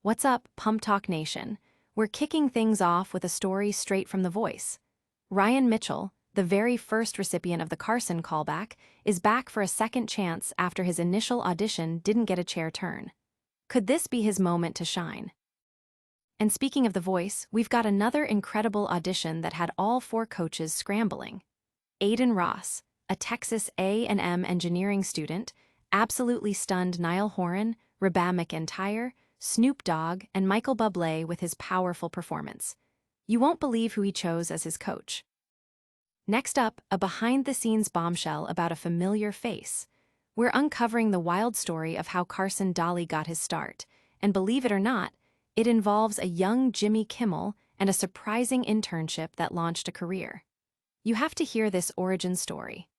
What's up, Pump Talk Nation? We're kicking things off with a story straight from The Voice. Ryan Mitchell, the very first recipient of the Carson Callback, is back for a second chance after his initial audition didn't get a chair turn. Could this be his moment to shine? And speaking of The Voice, we've got another incredible audition that had all four coaches scrambling. Aiden Ross, a Texas A&M engineering student, absolutely stunned Niall Horan, Reba McEntire, Snoop Dogg, and Michael Bublé with his powerful performance. You won't believe who he chose as his coach. Next up, a behind-the-scenes bombshell about a familiar face. We're uncovering the wild story of how Carson Daly got his start, and believe it or not, it involves a young Jimmy Kimmel and a surprising internship that launched a career. You have to hear this origin story.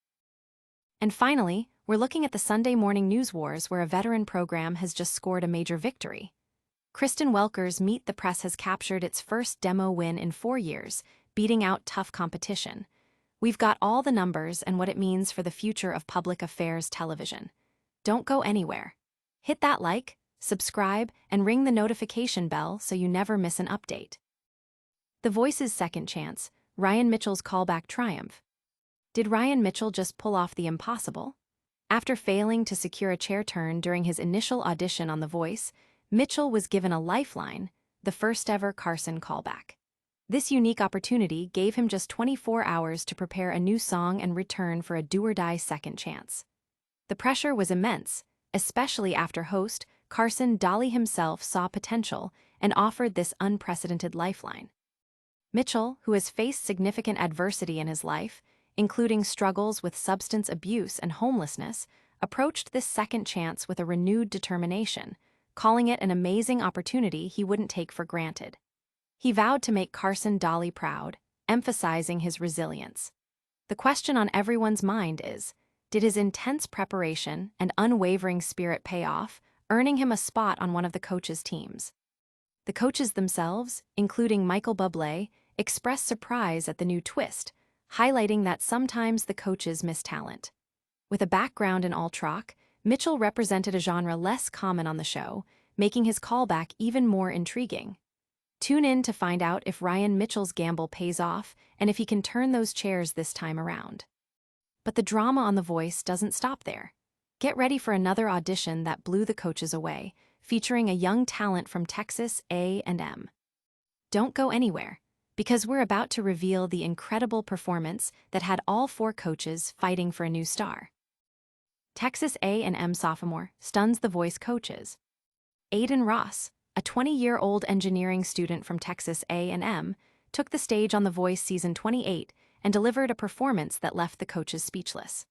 And finally, we're looking at the Sunday morning news wars where a veteran program has just scored a major victory. Kristen Welker's Meet the Press has captured its first demo win in 4 years, beating out tough competition. We've got all the numbers and what it means for the future of public affairs television. Don't go anywhere. Hit that like, subscribe, and ring the notification bell so you never miss an update. The Voice's second chance, Ryan Mitchell's callback triumph. Did Ryan Mitchell just pull off the impossible? After failing to secure a chair turn during his initial audition on The Voice, Mitchell was given a lifeline, the first-ever Carson Callback. This unique opportunity gave him just 24 hours to prepare a new song and return for a do-or-die second chance. The pressure was immense, especially after host Carson Daly himself saw potential and offered this unprecedented lifeline. Mitchell, who has faced significant adversity in his life, including struggles with substance abuse and homelessness, approached this second chance with a renewed determination, calling it an amazing opportunity he wouldn't take for granted. He vowed to make Carson Daly proud, emphasizing his resilience. The question on everyone's mind is, did his intense preparation and unwavering spirit pay off, earning him a spot on one of the coaches' teams? The coaches themselves, including Michael Bublé, expressed surprise at the new twist, highlighting that sometimes the coaches miss talent. With a background in alt-rock, Mitchell represented a genre less common on the show, making his callback even more intriguing. Tune in to find out if Ryan Mitchell's gamble pays off and if he can turn those chairs this time around. But the drama on The Voice doesn't stop there. Get ready for another audition that blew the coaches away, featuring a young talent from Texas A&M. Don't go anywhere, because we're about to reveal the incredible performance that had all four coaches fighting for a new star. Texas A&M sophomore stuns The Voice coaches. Aiden Ross, a 20-year-old engineering student from Texas A&M, took the stage on The Voice Season 28 and delivered a performance that left the coaches speechless.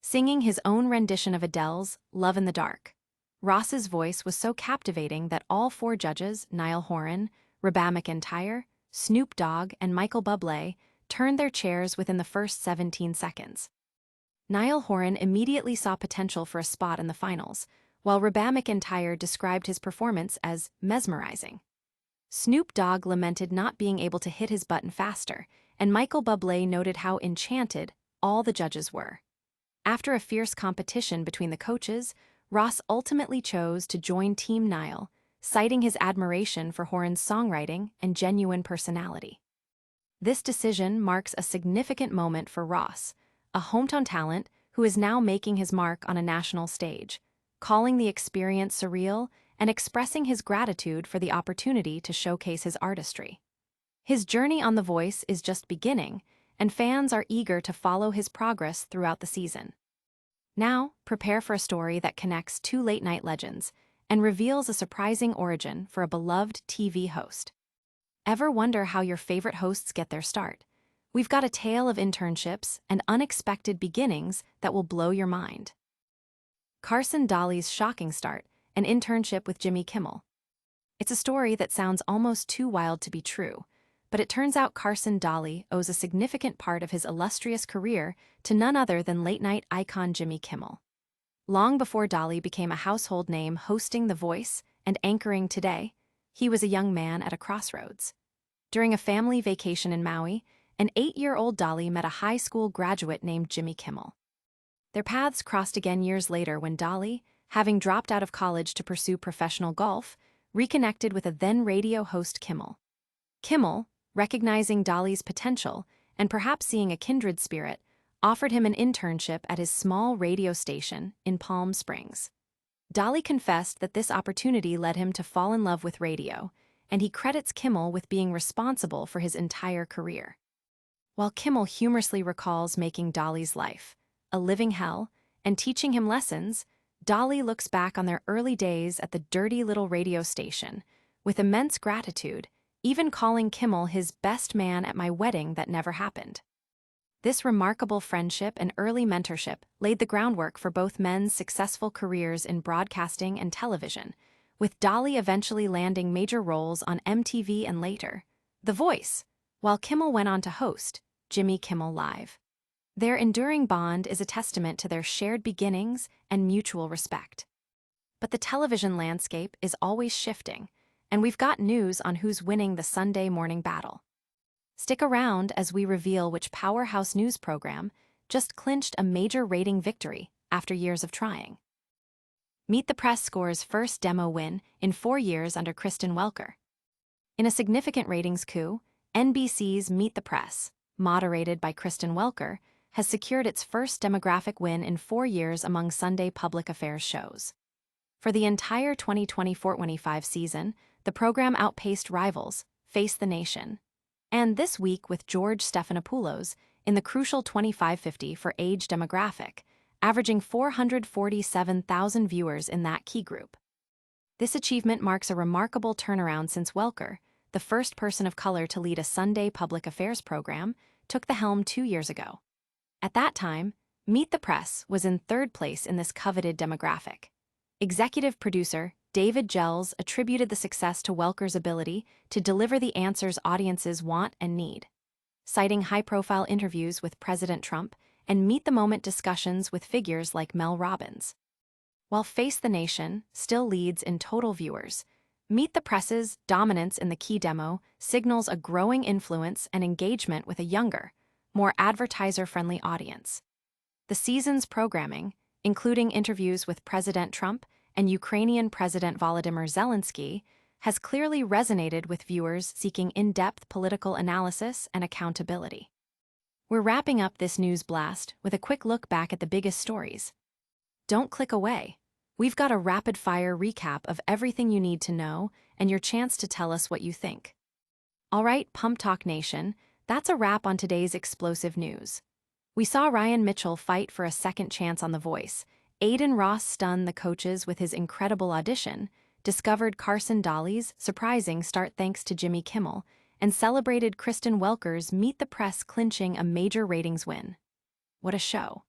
Singing his own rendition of Adele's Love in the Dark, Ross's voice was so captivating that all four judges, Niall Horan, Reba McEntire, Snoop Dogg, and Michael Bublé, turned their chairs within the first 17 seconds. Niall Horan immediately saw potential for a spot in the finals, while Reba McEntire described his performance as mesmerizing. Snoop Dogg lamented not being able to hit his button faster, and Michael Bublé noted how enchanted all the judges were. After a fierce competition between the coaches, Ross ultimately chose to join Team Niall, citing his admiration for Horan's songwriting and genuine personality. This decision marks a significant moment for Ross, a hometown talent who is now making his mark on a national stage, calling the experience surreal and expressing his gratitude for the opportunity to showcase his artistry. His journey on The Voice is just beginning, and fans are eager to follow his progress throughout the season. Now, prepare for a story that connects two late-night legends and reveals a surprising origin for a beloved TV host. Ever wonder how your favorite hosts get their start? We've got a tale of internships and unexpected beginnings that will blow your mind. Carson Daly's shocking start, an internship with Jimmy Kimmel. It's a story that sounds almost too wild to be true, but it turns out Carson Daly owes a significant part of his illustrious career to none other than late-night icon Jimmy Kimmel. Long before Daly became a household name hosting The Voice and anchoring Today, he was a young man at a crossroads. During a family vacation in Maui, an 8-year-old Daly met a high school graduate named Jimmy Kimmel. Their paths crossed again years later when Daly, having dropped out of college to pursue professional golf, reconnected with a then radio host Kimmel. Kimmel, recognizing Daly's potential and perhaps seeing a kindred spirit, offered him an internship at his small radio station in Palm Springs. Daly confessed that this opportunity led him to fall in love with radio, and he credits Kimmel with being responsible for his entire career. While Kimmel humorously recalls making Daly's life a living hell and teaching him lessons, Daly looks back on their early days at the dirty little radio station with immense gratitude, even calling Kimmel his best man at my wedding that never happened. This remarkable friendship and early mentorship laid the groundwork for both men's successful careers in broadcasting and television, with Daly eventually landing major roles on MTV and later, The Voice, while Kimmel went on to host Jimmy Kimmel Live. Their enduring bond is a testament to their shared beginnings and mutual respect. But the television landscape is always shifting, and we've got news on who's winning the Sunday morning battle. Stick around as we reveal which powerhouse news program just clinched a major rating victory after years of trying. Meet the Press scores first demo win in 4 years under Kristen Welker. In a significant ratings coup, NBC's Meet the Press, moderated by Kristen Welker, has secured its first demographic win in 4 years among Sunday public affairs shows. For the entire 2024-25 season, the program outpaced rivals, Face the Nation, and This Week with George Stephanopoulos in the crucial 25-50 for age demographic, averaging 447,000 viewers in that key group. This achievement marks a remarkable turnaround since Welker, the first person of color to lead a Sunday public affairs program, took the helm 2 years ago. At that time, Meet the Press was in third place in this coveted demographic. Executive producer David Gels attributed the success to Welker's ability to deliver the answers audiences want and need, citing high-profile interviews with President Trump and meet-the-moment discussions with figures like Mel Robbins. While Face the Nation still leads in total viewers, Meet the Press's dominance in the key demo signals a growing influence and engagement with a younger, more advertiser-friendly audience. The season's programming, including interviews with President Trump and Ukrainian President Volodymyr Zelensky, has clearly resonated with viewers seeking in-depth political analysis and accountability. We're wrapping up this news blast with a quick look back at the biggest stories. Don't click away. We've got a rapid-fire recap of everything you need to know and your chance to tell us what you think. All right, Pump Talk Nation, that's a wrap on today's explosive news. We saw Ryan Mitchell fight for a second chance on The Voice, Aiden Ross stunned the coaches with his incredible audition, discovered Carson Daly's surprising start thanks to Jimmy Kimmel, and celebrated Kristen Welker's Meet the Press clinching a major ratings win. What a show.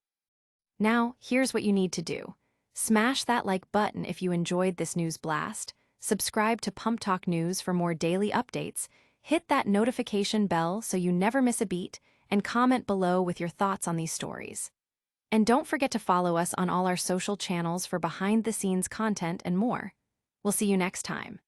Now, here's what you need to do. Smash that like button if you enjoyed this news blast, subscribe to Pump Talk News for more daily updates, hit that notification bell so you never miss a beat, and comment below with your thoughts on these stories. And don't forget to follow us on all our social channels for behind-the-scenes content and more. We'll see you next time.